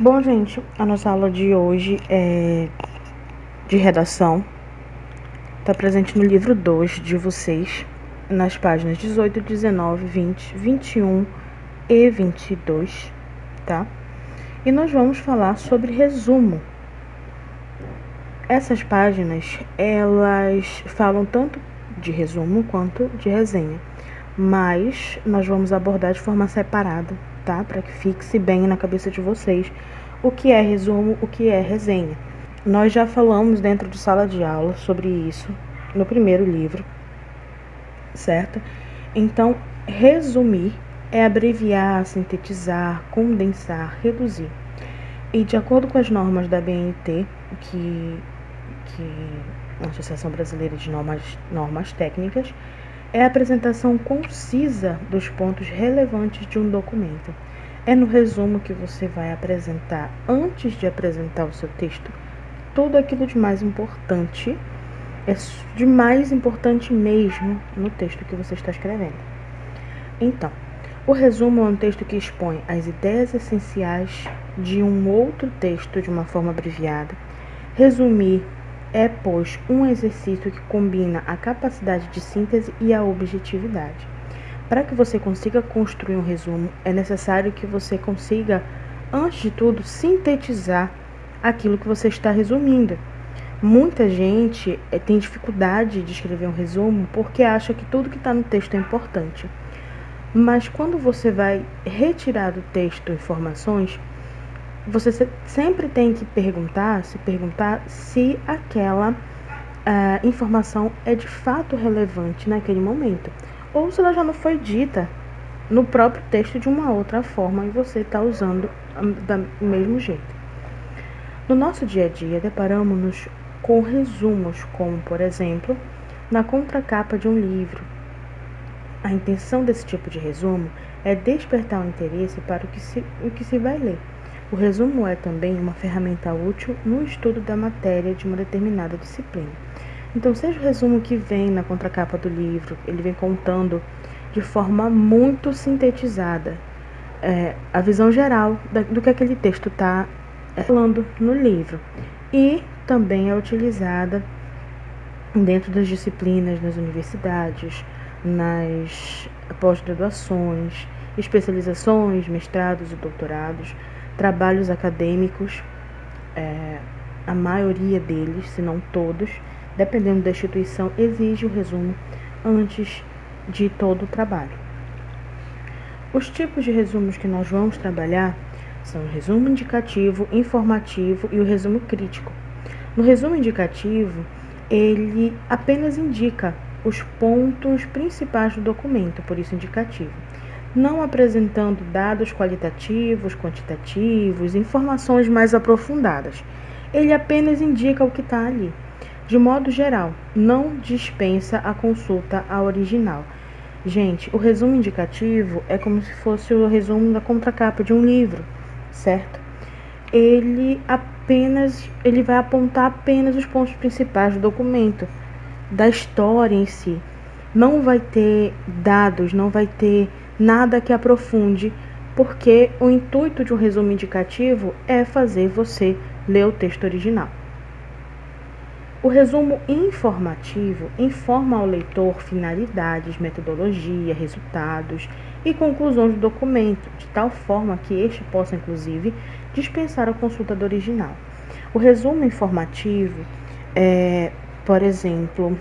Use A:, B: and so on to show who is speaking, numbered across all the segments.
A: Bom, gente, a nossa aula de hoje é de redação. Está presente no livro 2 de vocês, nas páginas 18, 19, 20, 21 e 22, tá? E nós vamos falar sobre resumo. Essas páginas, elas falam tanto de resumo quanto de resenha, mas nós vamos abordar de forma separada, tá? Para que fixe bem na cabeça de vocês o que é resumo, o que é resenha. Nós já falamos dentro de sala de aula sobre isso no primeiro livro, certo? Então, resumir é abreviar, sintetizar, condensar, reduzir. E de acordo com as normas da BNT, que a Associação Brasileira de Normas Técnicas, é a apresentação concisa dos pontos relevantes de um documento. É no resumo que você vai apresentar, antes de apresentar o seu texto, tudo aquilo de mais importante, de mais importante mesmo no texto que você está escrevendo. Então, o resumo é um texto que expõe as ideias essenciais de um outro texto de uma forma abreviada. Resumir é, pois, um exercício que combina a capacidade de síntese e a objetividade. Para que você consiga construir um resumo, é necessário que você consiga, antes de tudo, sintetizar aquilo que você está resumindo. Muita gente tem dificuldade de escrever um resumo porque acha que tudo que está no texto é importante. Mas quando você vai retirar do texto informações, você sempre tem que se perguntar se aquela informação é de fato relevante naquele momento, ou se ela já não foi dita no próprio texto de uma outra forma e você está usando do mesmo jeito. No nosso dia a dia, deparamos-nos com resumos, como, por exemplo, na contracapa de um livro. A intenção desse tipo de resumo é despertar o interesse para o que se vai ler. O resumo é também uma ferramenta útil no estudo da matéria de uma determinada disciplina. Então, seja o resumo que vem na contracapa do livro, ele vem contando de forma muito sintetizada a visão geral do que aquele texto está falando no livro. E também é utilizada dentro das disciplinas nas universidades, nas pós-graduações, especializações, mestrados e doutorados, trabalhos acadêmicos, a maioria deles, se não todos, dependendo da instituição, exige o resumo antes de todo o trabalho. Os tipos de resumos que nós vamos trabalhar são o resumo indicativo, informativo e o resumo crítico. No resumo indicativo, ele apenas indica os pontos principais do documento, por isso indicativo, não apresentando dados qualitativos, quantitativos, informações mais aprofundadas. Ele apenas indica o que está ali. De modo geral, não dispensa a consulta ao original. Gente, o resumo indicativo é como se fosse o resumo da contracapa de um livro, certo? Ele vai apontar apenas os pontos principais do documento, da história em si. Não vai ter dados, não vai ter nada que aprofunde, porque o intuito de um resumo indicativo é fazer você ler o texto original. O resumo informativo informa ao leitor finalidades, metodologia, resultados e conclusões do documento, de tal forma que este possa, inclusive, dispensar a consulta do original. O resumo informativo por exemplo,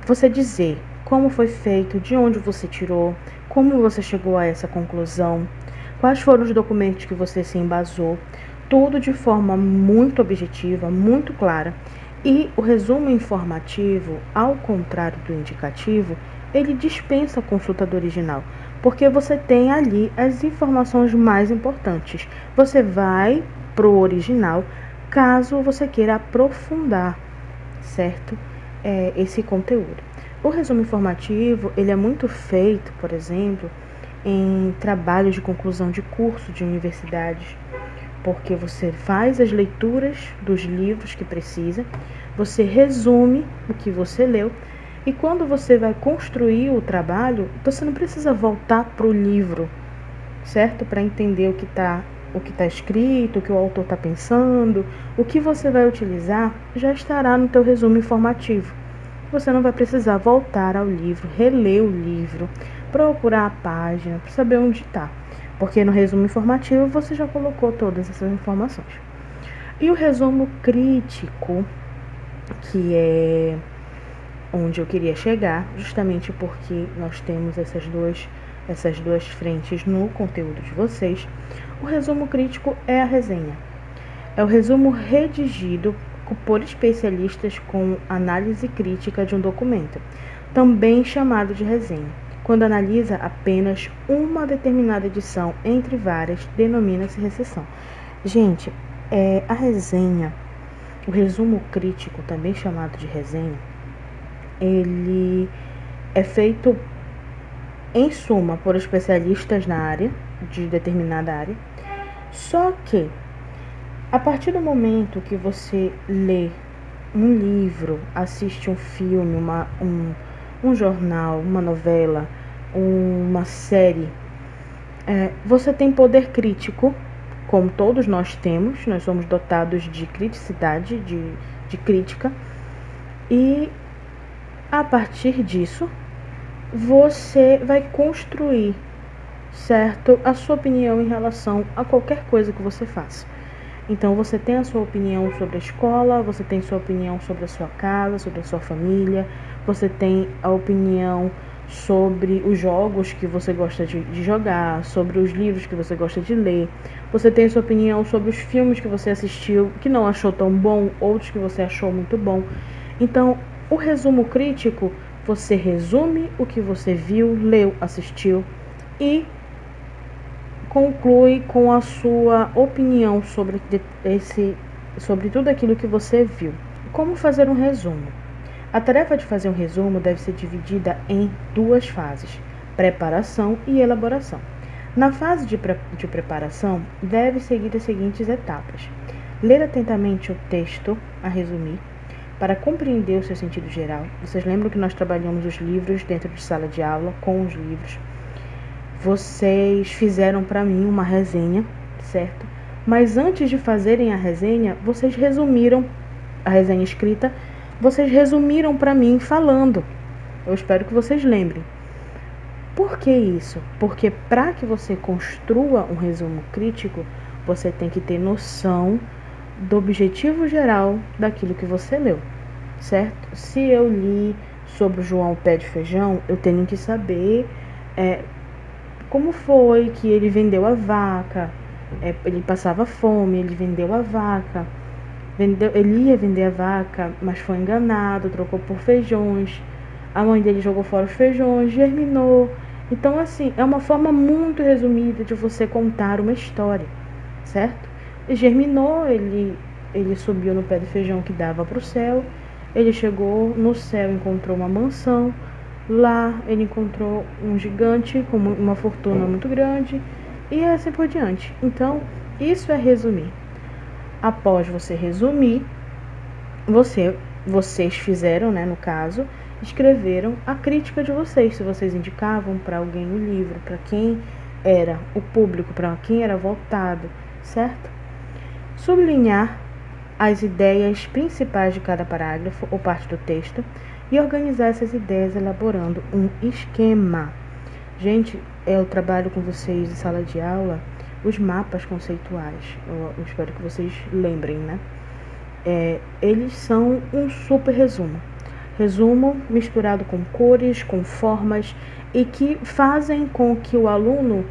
A: você dizer como foi feito, de onde você tirou, como você chegou a essa conclusão, quais foram os documentos que você se embasou, tudo de forma muito objetiva, muito clara. E o resumo informativo, ao contrário do indicativo, ele dispensa a consulta do original, porque você tem ali as informações mais importantes. Você vai para o original caso você queira aprofundar, certo? Esse conteúdo. O resumo informativo, ele é muito feito, por exemplo, em trabalhos de conclusão de curso de universidades, porque você faz as leituras dos livros que precisa, você resume o que você leu, e quando você vai construir o trabalho, você não precisa voltar para o livro, certo? Para entender o que está escrito, o que o autor está pensando, o que você vai utilizar, já estará no teu resumo informativo. Você não vai precisar voltar ao livro, reler o livro, procurar a página para saber onde está, porque no resumo informativo você já colocou todas essas informações. E o resumo crítico, que é onde eu queria chegar, justamente porque nós temos essas duas frentes no conteúdo de vocês. O resumo crítico é a resenha. É o resumo redigido por especialistas com análise crítica de um documento, também chamado de resenha. Quando analisa apenas uma determinada edição entre várias, denomina-se recensão. Gente, a resenha, o resumo crítico, também chamado de resenha, ele é feito, em suma, por especialistas na área, de determinada área, só que a partir do momento que você lê um livro, assiste um filme, um jornal, uma novela, uma série, você tem poder crítico, como todos nós temos, nós somos dotados de criticidade, de crítica, e a partir disso você vai construir, certo, a sua opinião em relação a qualquer coisa que você faça. Então você tem a sua opinião sobre a escola, você tem sua opinião sobre a sua casa, sobre a sua família, você tem a opinião sobre os jogos que você gosta de jogar, sobre os livros que você gosta de ler, você tem a sua opinião sobre os filmes que você assistiu, que não achou tão bom, outros que você achou muito bom. Então, o resumo crítico, você resume o que você viu, leu, assistiu e conclui com a sua opinião sobre tudo aquilo que você viu. Como fazer um resumo? A tarefa de fazer um resumo deve ser dividida em duas fases: preparação e elaboração. Na fase de preparação, deve seguir as seguintes etapas: ler atentamente o texto a resumir, para compreender o seu sentido geral. Vocês lembram que nós trabalhamos os livros dentro de sala de aula, com os livros. Vocês fizeram para mim uma resenha, certo? Mas antes de fazerem a resenha, vocês resumiram a resenha escrita, vocês resumiram para mim falando. Eu espero que vocês lembrem. Por que isso? Porque para que você construa um resumo crítico, você tem que ter noção do objetivo geral daquilo que você leu, certo? Se eu li sobre o João Pé de Feijão, eu tenho que saber como foi que ele vendeu a vaca, ele passava fome, ele vendeu a vaca, ele ia vender a vaca, mas foi enganado, trocou por feijões, a mãe dele jogou fora os feijões, germinou. Então, assim, é uma forma muito resumida de você contar uma história, certo? E germinou, ele subiu no pé de feijão que dava para o céu, ele chegou no céu, encontrou uma mansão. Lá ele encontrou um gigante com uma fortuna muito grande e assim por diante. Então, isso é resumir. Após você resumir, vocês fizeram, né, no caso, escreveram a crítica de vocês. Se vocês indicavam para alguém o livro, para quem era o público, para quem era voltado, certo? Sublinhar as ideias principais de cada parágrafo ou parte do texto e organizar essas ideias elaborando um esquema. Gente, eu trabalho com vocês em sala de aula os mapas conceituais. Eu espero que vocês lembrem, né? Eles são um super resumo. Resumo misturado com cores, com formas e que fazem com que o aluno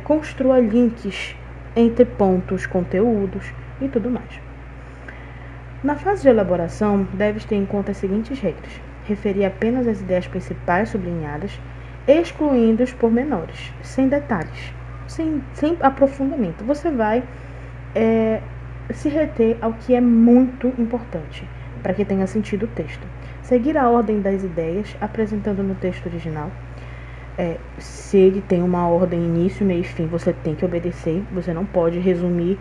A: construa links entre pontos, conteúdos e tudo mais. Na fase de elaboração, deves ter em conta as seguintes regras: referir apenas as ideias principais sublinhadas, excluindo os pormenores, sem detalhes, sem aprofundamento. Você vai se reter ao que é muito importante, para que tenha sentido o texto. Seguir a ordem das ideias, apresentando no texto original. Se ele tem uma ordem início, meio e fim, você tem que obedecer. Você não pode resumir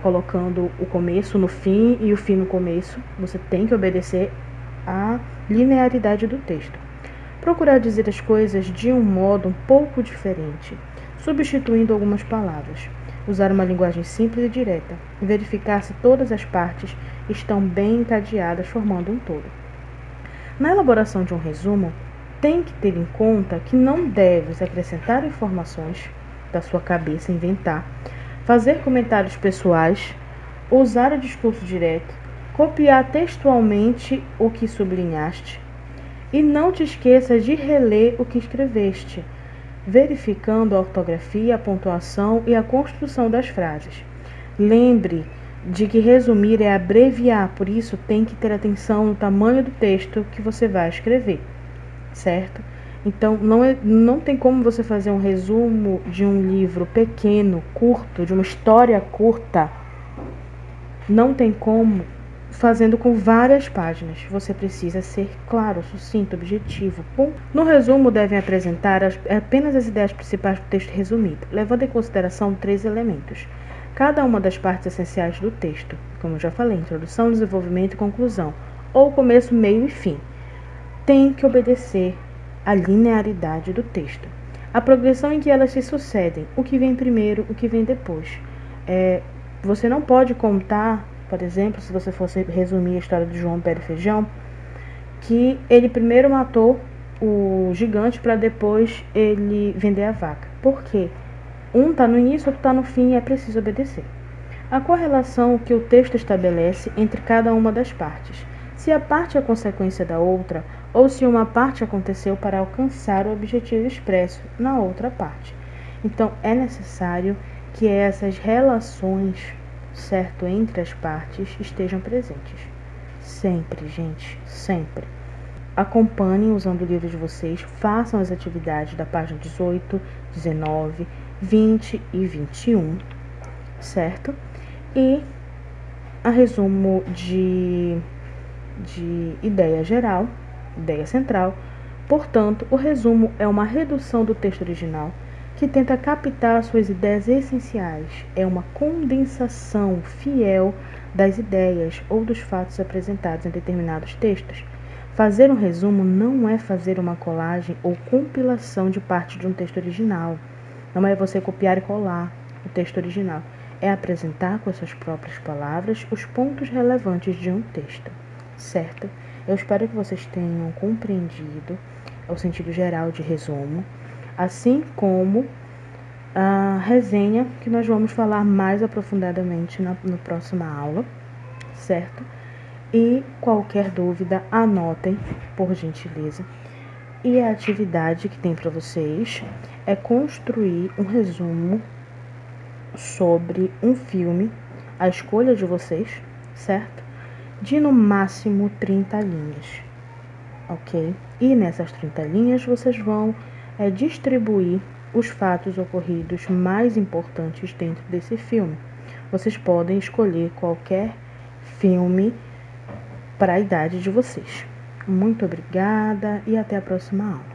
A: colocando o começo no fim e o fim no começo. Você tem que obedecer à linearidade do texto. Procurar dizer as coisas de um modo um pouco diferente. substituindo algumas palavras. Usar uma linguagem simples e direta. Verificar se todas as partes estão bem encadeadas, formando um todo. Na elaboração de um resumo, tem que ter em conta que não deves acrescentar informações da sua cabeça, inventar, fazer comentários pessoais, usar o discurso direto, copiar textualmente o que sublinhaste e não te esqueças de reler o que escreveste, verificando a ortografia, a pontuação e a construção das frases. Lembre de que resumir é abreviar, por isso tem que ter atenção no tamanho do texto que você vai escrever, certo? Então, não tem como você fazer um resumo de um livro pequeno, curto, de uma história curta. Não tem como fazendo com várias páginas. Você precisa ser claro, sucinto, objetivo. No resumo, devem apresentar apenas as ideias principais do texto resumido, levando em consideração 3 elementos. Cada uma das partes essenciais do texto, como eu já falei, introdução, desenvolvimento e conclusão, ou começo, meio e fim, tem que obedecer à linearidade do texto. A progressão em que elas se sucedem, o que vem primeiro, o que vem depois. Você não pode contar, por exemplo, se você fosse resumir a história de João Pé de Feijão, que ele primeiro matou o gigante para depois ele vender a vaca. Por quê? Um está no início, outro está no fim e é preciso obedecer. A correlação que o texto estabelece entre cada uma das partes. Se a parte é consequência da outra, ou se uma parte aconteceu para alcançar o objetivo expresso na outra parte. Então, é necessário que essas relações, certo, entre as partes estejam presentes. Sempre, gente, sempre. Acompanhem usando o livro de vocês, façam as atividades da página 18, 19, 20 e 21, certo? E a resumo de ideia geral, ideia central. Portanto, o resumo é uma redução do texto original que tenta captar suas ideias essenciais. É uma condensação fiel das ideias ou dos fatos apresentados em determinados textos. Fazer um resumo não é fazer uma colagem ou compilação de parte de um texto original. Não é você copiar e colar o texto original. É apresentar com as suas próprias palavras os pontos relevantes de um texto, certo? Eu espero que vocês tenham compreendido o sentido geral de resumo, assim como a resenha, que nós vamos falar mais aprofundadamente na próxima aula, certo? E qualquer dúvida, anotem, por gentileza. E a atividade que tem para vocês é construir um resumo sobre um filme, a escolha de vocês, certo? De no máximo 30 linhas, ok? E nessas 30 linhas vocês vão distribuir os fatos ocorridos mais importantes dentro desse filme. Vocês podem escolher qualquer filme para a idade de vocês. Muito obrigada e até a próxima aula.